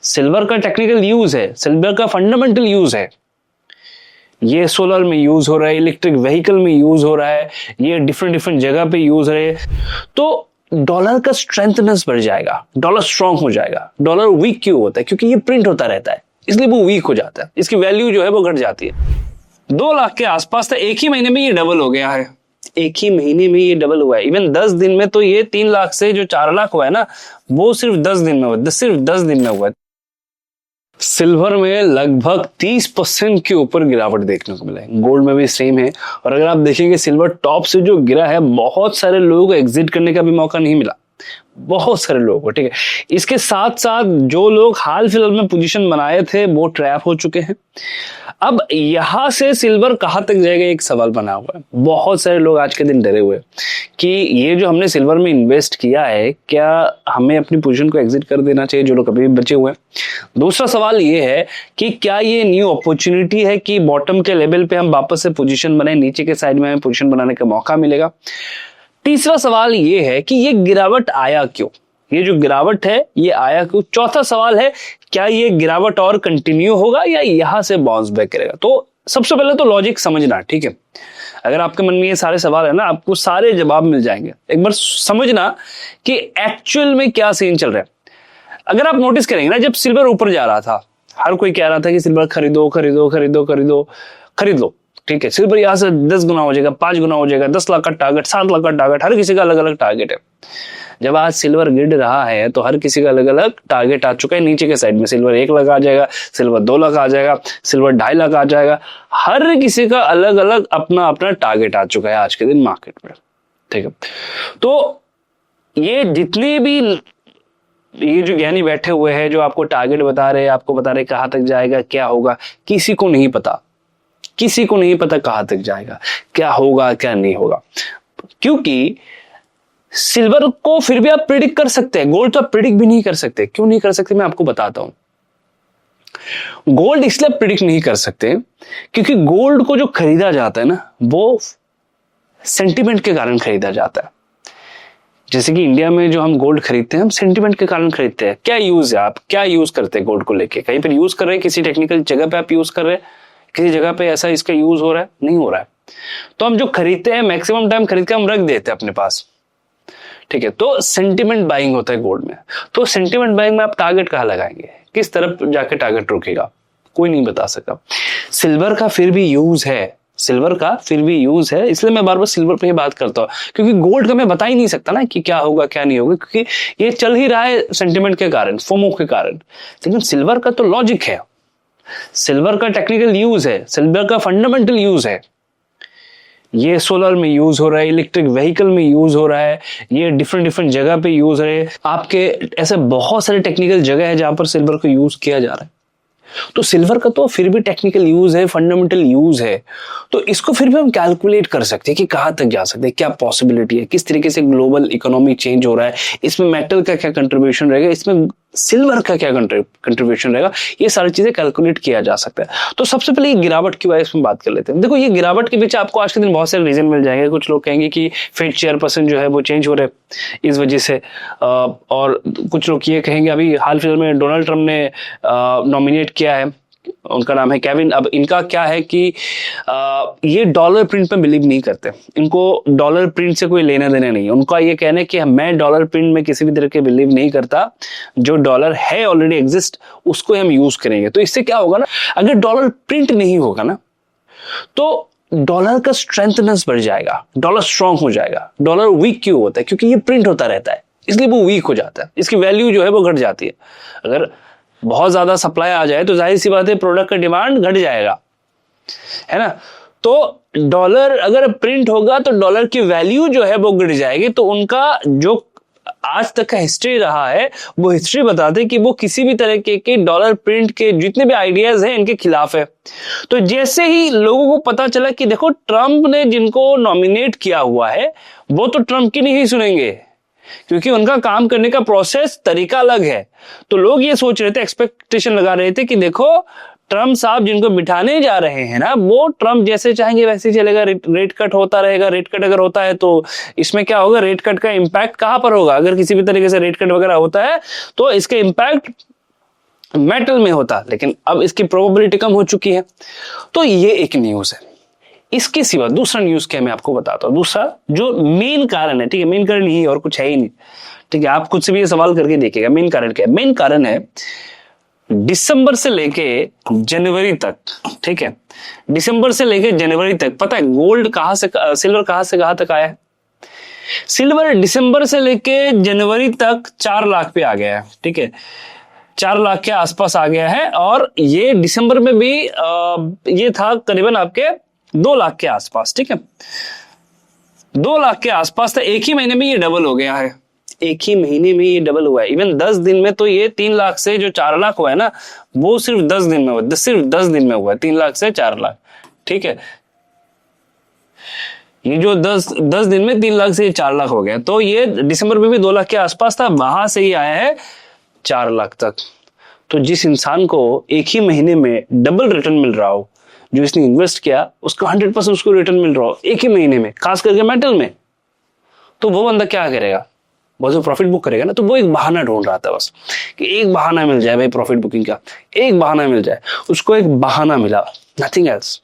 Silver का technical use है, silver का फंडामेंटल यूज है। ये सोलर में यूज हो रहा है, इलेक्ट्रिक व्हीकल में यूज हो रहा है, ये डिफरेंट डिफरेंट जगह पे यूज हो रहे हैं। तो डॉलर का स्ट्रेंथनेस बढ़ जाएगा, डॉलर स्ट्रांग हो जाएगा। डॉलर वीक क्यों होता है? क्योंकि ये प्रिंट होता रहता है, इसलिए वो वीक हो जाता है, इसकी वैल्यू जो है वो घट जाती है। 2 लाख के आसपास था, एक ही महीने में ये डबल हो गया है, एक ही महीने में ये डबल हुआ है। इवन 10 दिन में तो ये 3 लाख से जो 4 लाख हुआ है ना, वो सिर्फ 10 दिन में हुआ, सिर्फ 10 दिन में हुआ है। सिल्वर में लगभग 30% के ऊपर गिरावट देखने को मिला है, गोल्ड में भी सेम है। और अगर आप देखेंगे सिल्वर टॉप से जो गिरा है, बहुत सारे लोगों को एग्जिट करने का भी मौका नहीं मिला, बहुत सारे लोगों को, ठीक है। इसके साथ साथ जो लोग हाल फिलहाल में पोजीशन बनाए थे वो ट्रैप हो चुके हैं। अब यहां से सिल्वर कहां तक जाएगा, एक सवाल बना हुआ है। बहुत सारे लोग आज के दिन डरे हुए कि ये जो हमने सिल्वर में इन्वेस्ट किया है, क्या हमें अपनी पोजीशन को एग्जिट कर देना चाहिए, जो लोग अभी भी बचे हुए हैं। दूसरा सवाल ये है कि क्या ये न्यू अपॉर्चुनिटी है कि बॉटम के लेवल पे हम वापस से पोजीशन बनाए, नीचे के साइड में हमें पोजीशन बनाने का मौका मिलेगा। तीसरा सवाल ये है कि ये गिरावट आया क्यों, ये जो गिरावट है ये आया क्यों। चौथा सवाल है, क्या ये गिरावट और कंटिन्यू होगा या यहां से बाउंस बैक करेगा। तो सबसे पहले तो लॉजिक समझना, ठीक है। अगर आपके मन में ये सारे सवाल है ना, आपको सारे जवाब मिल जाएंगे। एक बार समझना कि एक्चुअल में क्या सीन चल रहा है। अगर आप नोटिस करेंगे ना, जब सिल्वर ऊपर जा रहा था, हर कोई कह रहा था कि सिल्वर खरीदो खरीदो खरीदो खरीदो खरीद लो, ठीक है। सिल्वर यहां से 10 गुना हो जाएगा, 5 गुना हो जाएगा, 10 लाख का टारगेट, 7 लाख का टारगेट, हर किसी का अलग अलग टारगेट है। जब आज सिल्वर गिर रहा है तो हर किसी का अलग अलग टारगेट आ चुका है। नीचे के साइड में सिल्वर 1 लाख आ जाएगा, सिल्वर 2 लाख आ जाएगा, सिल्वर 2.5 लाख आ जाएगा। हर किसी का अलग अलग अपना अपना टारगेट आ चुका है आज के दिन मार्केट में, ठीक है। तो ये जितने भी ये जो ज्ञानी बैठे हुए हैं, जो आपको टारगेट बता रहे हैं, आपको बता रहे कहां तक जाएगा, क्या होगा, किसी को नहीं पता, किसी को नहीं पता कहां तक जाएगा, क्या होगा क्या नहीं होगा। क्योंकि सिल्वर को फिर भी आप प्रिडिक्ट कर सकते हैं, गोल्ड तो आप प्रिडिक्ट भी नहीं कर सकते। क्यों नहीं कर सकते, मैं आपको बताता हूं। गोल्ड इसलिए प्रिडिक्ट नहीं कर सकते क्योंकि गोल्ड को जो खरीदा जाता है ना, वो सेंटिमेंट के कारण खरीदा जाता है। जैसे कि इंडिया में जो हम गोल्ड खरीदते हैं, हम सेंटिमेंट के कारण खरीदते हैं। क्या यूज है, आप क्या यूज करते हैं गोल्ड को लेके? कहीं पर यूज कर रहे हैं, किसी टेक्निकल जगह पे आप यूज कर रहे हैं, किसी जगह पे ऐसा इसका यूज हो रहा है, नहीं हो रहा है। तो हम जो खरीदते हैं मैक्सिमम टाइम खरीद के हम रख देते हैं अपने पास, ठीक है। तो सेंटिमेंट बाइंग होता है गोल्ड में। तो सेंटिमेंट बाइंग में आप टारगेट कहां लगाएंगे, किस तरफ जाके टारगेट रुकेगा, कोई नहीं बता सकता। सिल्वर का फिर भी यूज है, सिल्वर का फिर भी यूज है, इसलिए मैं बार बार सिल्वर पे ही बात करता हूं। क्योंकि गोल्ड का मैं बता ही नहीं सकता ना कि क्या होगा क्या नहीं होगा, क्योंकि ये चल ही रहा है सेंटिमेंट के कारण, फोमो के कारण। लेकिन सिल्वर का तो लॉजिक है, सिल्वर का टेक्निकल यूज है, सिल्वर का फंडामेंटल यूज है। ये सोलर में यूज हो रहा है, इलेक्ट्रिक व्हीकल में यूज हो रहा है, ये डिफरेंट डिफरेंट जगह पे यूज हो रहे हैं। आपके ऐसे बहुत सारे टेक्निकल जगह है जहां पर सिल्वर को यूज किया जा रहा है। तो सिल्वर का तो फिर भी टेक्निकल यूज है, फंडामेंटल यूज है। तो इसको फिर भी हम कैलकुलेट कर सकते हैं कि कहां तक जा सकते हैं, क्या पॉसिबिलिटी है, किस तरीके से ग्लोबल इकोनॉमी चेंज हो रहा है, इसमें मेटल का क्या कंट्रीब्यूशन रहेगा, इसमें सिल्वर का क्या कंट्रीब्यूशन रहेगा, ये सारी चीजें कैलकुलेट किया जा सकता है। तो सबसे पहले ये गिरावट की वजह इसमें बात कर लेते हैं। देखो, ये गिरावट के पीछे आपको आज के दिन बहुत सारे रीजन मिल जाएंगे। कुछ लोग कहेंगे कि फेड चेयरपर्सन जो है वो चेंज हो रहे हैं इस वजह से, और कुछ लोग ये कहेंगे अभी हाल फिलहाल में डोनाल्ड ट्रंप ने नॉमिनेट किया है, उनका नाम है केविन। अब इनका क्या है कि ये डॉलर प्रिंट पे बिलीव नहीं करते, इनको डॉलर प्रिंट से कोई लेना देना नहीं है। उनका ये कहना है कि मैं डॉलर प्रिंट में किसी भी तरह के बिलीव नहीं करता, जो डॉलर है ऑलरेडी एग्जिस्ट उसको हम यूज करेंगे। तो इससे क्या होगा ना, अगर डॉलर प्रिंट नहीं होगा ना तो डॉलर का स्ट्रेंथनेस बढ़ जाएगा, डॉलर स्ट्रांग हो जाएगा। डॉलर वीक क्यों होता है? क्योंकि ये प्रिंट होता रहता है, इसलिए वो वीक हो जाता है, इसकी वैल्यू जो है वो घट जाती है। अगर बहुत ज्यादा सप्लाई आ जाए तो जाहिर सी बात है प्रोडक्ट का डिमांड घट जाएगा, है ना। तो डॉलर अगर प्रिंट होगा तो डॉलर की वैल्यू जो है वो गिर जाएगी। तो उनका जो आज तक का हिस्ट्री रहा है वो हिस्ट्री बताते कि वो किसी भी तरह के डॉलर प्रिंट के जितने भी आइडियाज हैं इनके खिलाफ है। तो जैसे ही लोगों को पता चला कि देखो ट्रंप ने जिनको नॉमिनेट किया हुआ है वो तो ट्रंप की नहीं सुनेंगे, क्योंकि उनका काम करने का प्रोसेस तरीका अलग है। तो लोग ये सोच रहे थे, एक्सपेक्टेशन लगा रहे थे कि देखो ट्रंप साहब जिनको बिठाने जा रहे हैं ना, वो ट्रंप जैसे चाहेंगे वैसे ही चलेगा, रेट कट होता रहेगा। रेट कट अगर होता है तो इसमें क्या होगा, रेट कट का इंपैक्ट कहां पर होगा? अगर किसी भी तरीके से रेट कट वगैरह होता है तो इसका इंपैक्ट मेटल में होता, लेकिन अब इसकी प्रोबेबिलिटी कम हो चुकी है। तो ये एक न्यूज है। इसके सिवा दूसरा न्यूज क्या मैं आपको बताता हूं। दूसरा जो मेन कारण है, ठीक है, मेन कारण यही और कुछ है ही नहीं, ठीक है, आप खुद से भी ये सवाल करके देखिएगा मेन कारण क्या है। मेन कारण है दिसंबर से लेके जनवरी तक, ठीक है, दिसंबर से लेके जनवरी तक, पता है गोल्ड कहां से, सिल्वर कहां से कहां तक आया है? सिल्वर दिसंबर से लेके जनवरी तक 4 लाख पे आ गया है, ठीक है, 4 लाख के आसपास आ गया है। और ये दिसंबर में भी ये था करीबन आपके 2 लाख के आसपास, ठीक है, 2 लाख के आसपास था। एक ही महीने में ये डबल हो गया है, एक ही महीने में ये डबल हुआ है। इवन 10 दिन में तो ये 3 लाख से जो 4 लाख हुआ है ना, वो सिर्फ 10 दिन में हुआ, सिर्फ 10 दिन में हुआ है 3 लाख से 4 लाख, ठीक है। ये जो 10 दिन में 3 लाख से 4 लाख हो गया, तो ये दिसंबर में भी 2 लाख के आसपास था, वहां से ही आया है 4 लाख तक। तो जिस इंसान को एक ही महीने में डबल रिटर्न मिल रहा हो, जो इसने इन्वेस्ट किया उसको 100% उसको रिटर्न मिल रहा हो एक ही महीने में, खास करके मेटल में, तो वो बंदा क्या करेगा? वो जो प्रॉफिट बुक करेगा ना, तो वो एक बहाना ढूंढ रहा था बस, कि एक बहाना मिल जाए भाई प्रॉफिट बुकिंग का, एक बहाना मिल जाए। उसको एक बहाना मिला, नथिंग एल्स।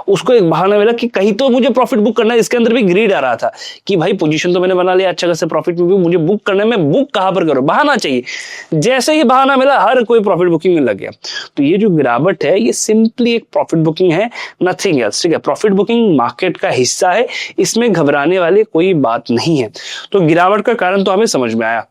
उसको एक बहाना मिला कि कहीं तो मुझे प्रॉफिट बुक करना है। इसके अंदर भी ग्रीड आ रहा था कि भाई पोजीशन तो मैंने बना लिया अच्छा खासा प्रॉफिट में, भी मुझे बुक करने में, बुक कहां पर करो, बहाना चाहिए। जैसे ही बहाना मिला हर कोई प्रॉफिट बुकिंग में लग गया। तो ये जो गिरावट है ये सिंपली एक प्रॉफिट बुकिंग है, नथिंग एल्स, ठीक है। प्रॉफिट बुकिंग मार्केट का हिस्सा है, इसमें घबराने वाली कोई बात नहीं है। तो गिरावट का कारण तो हमें समझ में आया।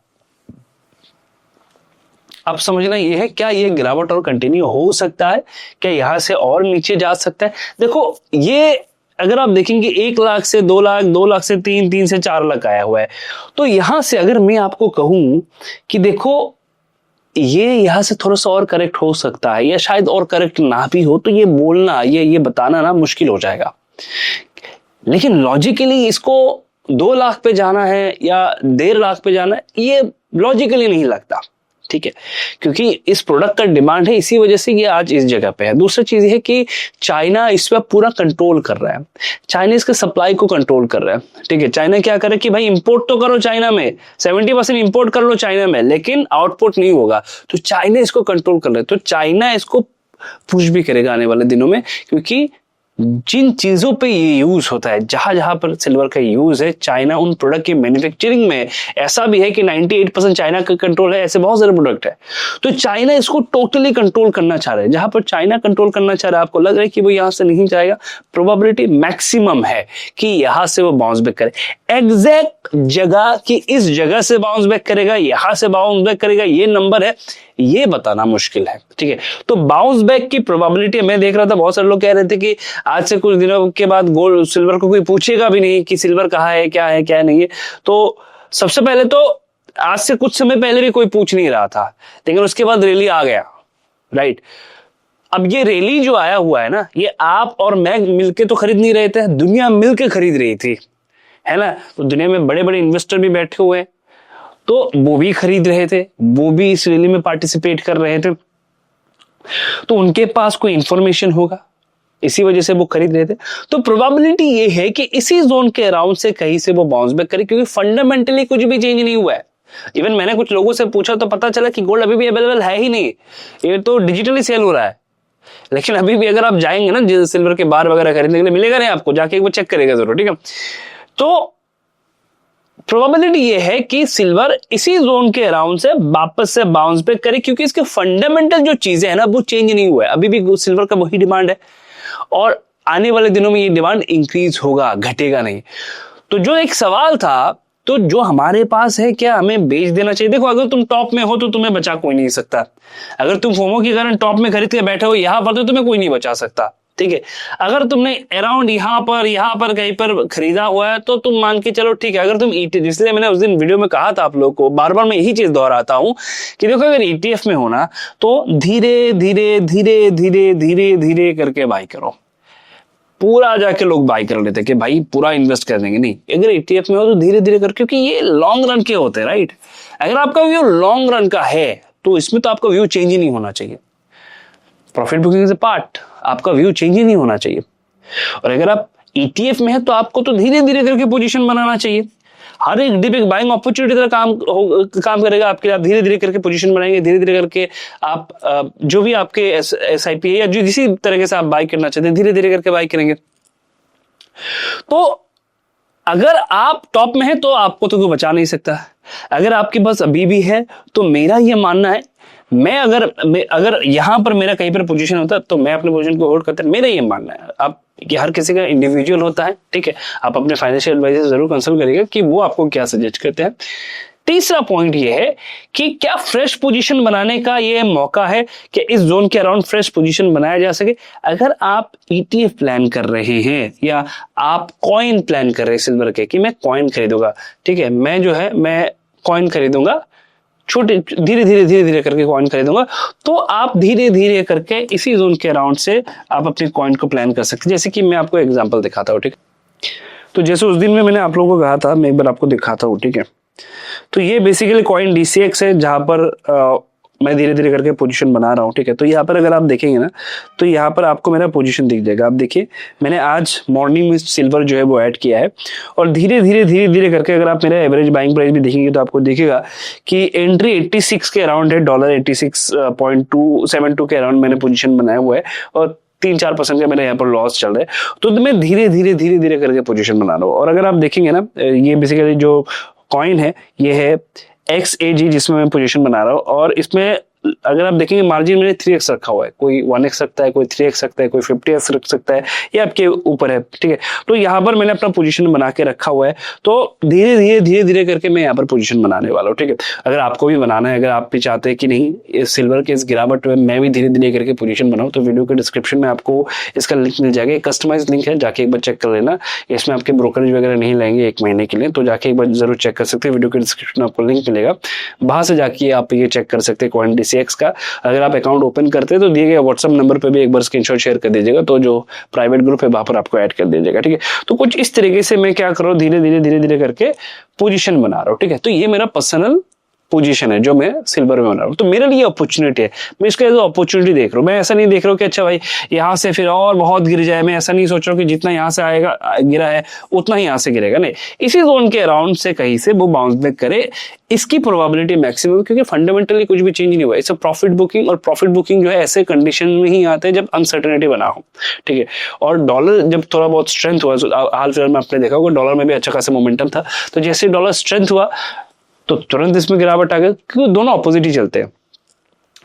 अब समझना ये है, क्या ये गिरावट और कंटिन्यू हो सकता है? क्या यहां से और नीचे जा सकता है? देखो ये अगर आप देखेंगे 1 लाख से 2 लाख, 2 लाख से 3, 3 से 4 लाख आया हुआ है। तो यहां से अगर मैं आपको कहूं कि देखो ये यहां से थोड़ा सा और करेक्ट हो सकता है या शायद और करेक्ट ना भी हो, तो ये बोलना, ये बताना ना मुश्किल हो जाएगा। लेकिन लॉजिकली इसको 2 लाख पे जाना है या 1.5 लाख पे जाना है, ये लॉजिकली नहीं लगता, ठीक है, क्योंकि इस प्रोडक्ट का डिमांड है, इसी वजह से ये आज इस जगह पे है। दूसरी चीज है कि चाइना इस पर पूरा कंट्रोल कर रहा है, चाइना इसके सप्लाई को कंट्रोल कर रहा है, ठीक है। चाइना क्या करे कि भाई इंपोर्ट तो करो चाइना में, 70% इंपोर्ट कर लो चाइना में, लेकिन आउटपुट नहीं होगा। तो चाइना इसको कंट्रोल कर रहा है, तो चाइना इसको पुश भी करेगा आने वाले दिनों में, क्योंकि जिन चीजों पे ये यूज होता है, जहां जहां पर सिल्वर का यूज है, चाइना उन प्रोडक्ट की मैन्युफैक्चरिंग में, ऐसा भी है कि 98% चाइना का कंट्रोल है, ऐसे बहुत सारे प्रोडक्ट है। तो चाइना इसको टोटली कंट्रोल करना चाह रहा है। जहां पर चाइना कंट्रोल करना चाह रहा है, आपको लग रहा है कि वो यहां से नहीं जाएगा, प्रोबेबिलिटी मैक्सिमम है कि यहां से वो बाउंस बैक करे। एग्जैक्ट जगह कि इस जगह से बाउंस बैक करेगा, यहां से बाउंस बैक करेगा, ये नंबर है, ये बताना मुश्किल है, ठीक है। तो बाउंस बैक की प्रोबेबिलिटी मैं देख रहा था, बहुत सारे लोग कह रहे थे कि आज से कुछ दिनों के बाद गोल्ड सिल्वर को कोई पूछेगा भी नहीं कि सिल्वर कहाँ है, क्या नहीं है। तो सबसे पहले तो आज से कुछ समय पहले भी कोई पूछ नहीं रहा था, लेकिन उसके बाद रैली आ गया, राइट। अब ये रैली जो आया हुआ है ना, ये आप और मैं मिलके तो खरीद नहीं रहे थे, दुनिया मिलके खरीद रही थी, है ना। तो दुनिया में बड़े बड़े इन्वेस्टर भी बैठे हुए हैं, तो वो भी खरीद रहे थे, वो भी इस रैली में पार्टिसिपेट कर रहे थे, तो उनके पास कोई इंफॉर्मेशन होगा, इसी वजह से वो खरीद रहे थे। तो प्रोबेबिलिटी ये है कि इसी जोन के अराउंड से कहीं से वो बाउंस बैक करे, क्योंकि फंडामेंटली कुछ भी चेंज नहीं हुआ है। इवन मैंने कुछ लोगों से पूछा तो पता चला कि गोल्ड अभी भी अवेलेबल है ही नहीं, ये तो डिजिटली सेल हो रहा है। लेकिन अभी भी अगर आप जाएंगे ना सिल्वर के बार वगैरह खरीदने के लिए, मिलेगा नहीं आपको, जाके वो चेक करेगा जरूर, ठीक है। तो प्रोबेबिलिटी ये है कि सिल्वर इसी जोन के अराउंड से वापस से बाउंस बैक करे, क्योंकि इसके फंडामेंटल जो चीजें हैं ना वो चेंज नहीं हुआ है। अभी भी सिल्वर का वही डिमांड है और आने वाले दिनों में ये डिमांड इंक्रीज होगा, घटेगा नहीं। तो जो एक सवाल था, तो जो हमारे पास है क्या हमें बेच देना चाहिए? देखो अगर तुम टॉप में हो तो तुम्हें बचा कोई नहीं सकता। अगर तुम फोमो के कारण टॉप में खरीद के बैठे हो यहां पर, तो तुम्हें कोई नहीं बचा सकता, ठीक है। अगर तुमने अराउंड यहां पर कहीं पर खरीदा हुआ है तो तुम मान के चलो, ठीक है। अगर तुम ईटीएफ, इसलिए मैंने उस दिन वीडियो में कहा था आप लोग को, बार बार मैं यही चीज दोहराता हूं कि देखो अगर ईटीएफ में हो ना, तो धीरे धीरे धीरे धीरे धीरे धीरे करके बाई करो। पूरा जाके लोग बाई कर लेते कि भाई पूरा इन्वेस्ट कर देंगे, नहीं। अगर ईटीएफ में हो तो धीरे धीरे कर, क्योंकि ये लॉन्ग रन के होते हैं, राइट। अगर आपका व्यू लॉन्ग रन का है तो इसमें तो आपका व्यू चेंज ही नहीं होना चाहिए। प्रॉफिट बुकिंग से पार्ट आपका व्यू चेंज ही नहीं होना चाहिए। और अगर आप ईटीएफ में है तो आपको तो धीरे धीरे करके पोजीशन बनाना चाहिए। हर एक डिप एक बाइंग अपॉर्चुनिटी तरह काम करेगा आपके लिए। आप धीरे धीरे करके पोजीशन बनाएंगे, धीरे धीरे करके आप जो भी आपके SIP है या जो जिसी तरीके से आप बाई करना चाहते हैं, धीरे धीरे करके बाई करेंगे। तो अगर आप टॉप में हैं तो आपको तो कोई बचा नहीं सकता। अगर आपके पास अभी भी है तो मेरा ये मानना है, मैं अगर यहां पर मेरा कहीं पर पोजीशन होता तो मैं अपने पोजीशन को होल्ड करता। मेरा ये मानना है, आप कि हर किसी का इंडिविजुअल होता है, ठीक है। आप अपने फाइनेंशियल एडवाइजर जरूर कंसल्ट करिएगा कि वो आपको क्या सजेस्ट करते हैं। तीसरा पॉइंट ये है कि क्या फ्रेश पोजीशन बनाने का ये मौका है कि इस जोन के अराउंड फ्रेश पोजीशन बनाया जा सके। अगर आप ETF प्लान कर रहे हैं या आप कॉइन प्लान कर रहे हैं सिल्वर के, कि मैं कॉइन खरीदूंगा, ठीक है, मैं कॉइन खरीदूंगा, छोटे धीरे धीरे करके कॉइन खरीदूंगा, तो आप धीरे धीरे करके इसी जोन के अराउंड से आप अपने कॉइन को प्लान कर सकते हैं। जैसे कि मैं आपको एग्जांपल दिखाता हूँ, ठीक। तो जैसे उस दिन में मैंने आप लोगों को कहा था, मैं एक बार आपको दिखाता हूँ, ठीक है। तो ये बेसिकली कॉइन DCX है, जहां पर मैं धीरे धीरे करके पोजीशन बना रहा हूँ, ठीक है। तो यहाँ पर अगर आप देखेंगे ना, तो यहाँ पर आपको मेरा पोजीशन दिख जाएगा। आप देखिए, मैंने आज मॉर्निंग में सिल्वर जो है वो ऐड किया है, और धीरे धीरे करके अगर आप मेरा एवरेज बाइंग प्राइस भी देखेंगे तो आपको दिखेगा कि एंट्री 86 के अराउंड है, $86.272 के अराउंड मैंने पोजीशन बनाया हुआ है, और 3-4% का मेरा यहाँ पर लॉस चल रहा है। तो मैं धीरे धीरे करके पोजीशन बना रहा हूँ। और अगर आप देखेंगे ना, ये बेसिकली जो कॉइन है ये है XAG, जिसमें मैं पोजीशन बना रहा हूँ, और इसमें अगर आप देखेंगे मार्जिन मैंने 3x रखा हुआ है, कोई 1x रखता है, कोई 3x रखता है, कोई 50x रख सकता है, ये आपके ऊपर है, ठीक है। तो यहाँ पर मैंने अपना पोजीशन बना के रखा हुआ है, तो धीरे धीरे करके मैं यहाँ पर पोजीशन बनाने वाला हूँ, ठीक है। अगर आपको भी बनाना है, अगर आप भी चाहते हैं कि नहीं इस सिल्वर के इस गिरावट में मैं भी धीरे धीरे करके पोजीशन बनाऊँ, तो वीडियो के डिस्क्रिप्शन में आपको इसका लिंक मिल जाएगा। कस्टमाइज लिंक है, जाके एक बार चेक कर लेना। इसमें आपके ब्रोकरेज वगैरह नहीं लेंगे 1 महीने के लिए, तो जाके एक बार जरूर चेक कर सकते हैं। वीडियो के डिस्क्रिप्शन में आपको लिंक मिलेगा, वहां से जाके आप ये चेक कर सकते हैं कॉइन DCX का। अगर आप अकाउंट ओपन करते हैं तो दिए गए व्हाट्सएप नंबर पे भी एक बार स्क्रीनशॉट शेयर कर दीजिएगा, तो जो प्राइवेट ग्रुप है वहां पर आपको ऐड कर दीजिएगा, ठीक है। तो कुछ इस तरीके से मैं क्या कर रहा हूँ, धीरे धीरे करके पोजीशन बना रहा हूँ, ठीक है। तो ये मेरा पर्सनल पोजीशन है जो मैं सिल्वर में बना रहा हूँ। तो मेरे लिए अपॉर्चुनिटी है, मैं इसका एज अपॉर्चुनिटी देख रहा हूँ। मैं ऐसा नहीं देख रहा हूँ कि अच्छा भाई यहाँ से फिर और बहुत गिर जाए। मैं ऐसा नहीं सोच रहा हूँ कि जितना यहाँ से आएगा गिरा है उतना ही यहाँ से गिरेगा, नहीं। इसी जोन के अराउंड से कहीं से वो बाउंस बैक करे, इसकी प्रोबेबिलिटी मैक्सिमम, क्योंकि फंडामेंटली कुछ भी चेंज नहीं हुआ। इट्स प्रॉफिट बुकिंग, और प्रॉफिट बुकिंग जो है ऐसे कंडीशन में ही आते हैं जब अनसर्टेनिटी बना हो, ठीक है। और डॉलर जब थोड़ा बहुत स्ट्रेंथ हुआ, हाल फिलहाल में आपने देखा होगा डॉलर में भी अच्छा खासा मोमेंटम था, तो जैसे डॉलर स्ट्रेंथ हुआ तो तुरंत इसमें गिरावट आ गई, क्योंकि दोनों ऑपोजिट ही चलते हैं,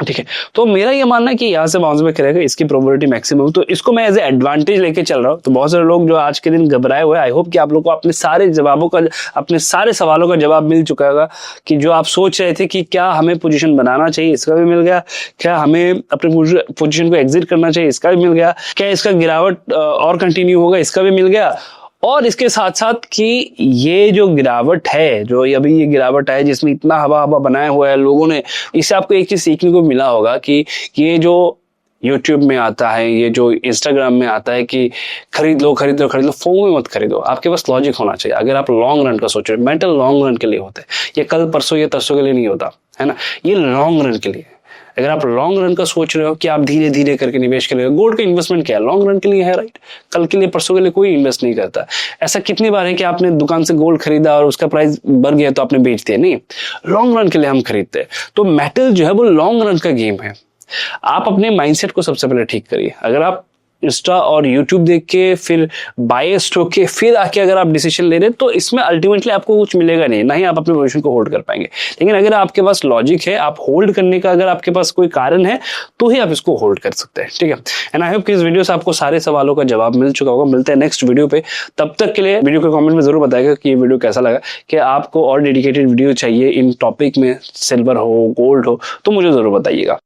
ठीक है। तो मेरा ये मानना है कि यहाँ से बाउंस बैक करेगा, इसकी प्रोबेबिलिटी मैक्सिमम, तो इसको मैं एज ए एडवांटेज लेके चल रहा हूँ। तो बहुत सारे लोग जो आज के दिन घबराए हुए हैं, आई होप कि आप लोग को अपने सारे सवालों का जवाब मिल चुका होगा, कि जो आप सोच रहे थे कि क्या हमें पोजीशन बनाना चाहिए, इसका भी मिल गया। क्या हमें अपने पोजीशन को एग्जिट करना चाहिए, इसका भी मिल गया। क्या इसका गिरावट और कंटिन्यू होगा, इसका भी मिल गया। और इसके साथ साथ कि ये जो गिरावट है, जो अभी ये गिरावट है जिसमें इतना हवा बनाया हुआ है लोगों ने, इससे आपको एक चीज सीखने को मिला होगा कि ये जो YouTube में आता है, ये जो Instagram में आता है कि खरीद लो, फोन में मत खरीदो। आपके पास लॉजिक होना चाहिए। अगर आप लॉन्ग रन का सोच रहे हो, मेंटल लॉन्ग रन के लिए होता है, ये कल परसों या तरसों के लिए नहीं होता है ना, ये लॉन्ग रन के लिए। अगर आप लॉन्ग रन का सोच रहे हो कि आप धीरे धीरे करके निवेश करेंगे, गोल्ड का इन्वेस्टमेंट क्या है, लॉन्ग रन के लिए है, राइट। कल के लिए परसों के लिए कोई इन्वेस्ट नहीं करता। ऐसा कितनी बार है कि आपने दुकान से गोल्ड खरीदा और उसका प्राइस बढ़ गया तो आपने बेच दिया, नहीं। लॉन्ग रन के लिए हम खरीदते हैं। तो मेटल जो है वो लॉन्ग रन का गेम है। आप अपने माइंडसेट को सबसे पहले ठीक करिए। अगर आप इंस्टा और यूट्यूब देख के फिर बायस्ड होके फिर आके अगर आप डिसीजन ले रहे हैं, तो इसमें अल्टीमेटली आपको कुछ मिलेगा नहीं, ना ही आप अपने पोजीशन को होल्ड कर पाएंगे। लेकिन अगर आपके पास लॉजिक है, आप होल्ड करने का अगर आपके पास कोई कारण है, तो ही आप इसको होल्ड कर सकते हैं, ठीक है। एंड आई होप कि इस वीडियो से आपको सारे सवालों का जवाब मिल चुका होगा। मिलते हैं नेक्स्ट वीडियो पे, तब तक के लिए वीडियो के कमेंट में जरूर बताइएगा कि ये वीडियो कैसा लगा। कि आपको और डेडिकेटेड वीडियो चाहिए इन टॉपिक में, सिल्वर हो, गोल्ड हो, तो मुझे जरूर बताइएगा।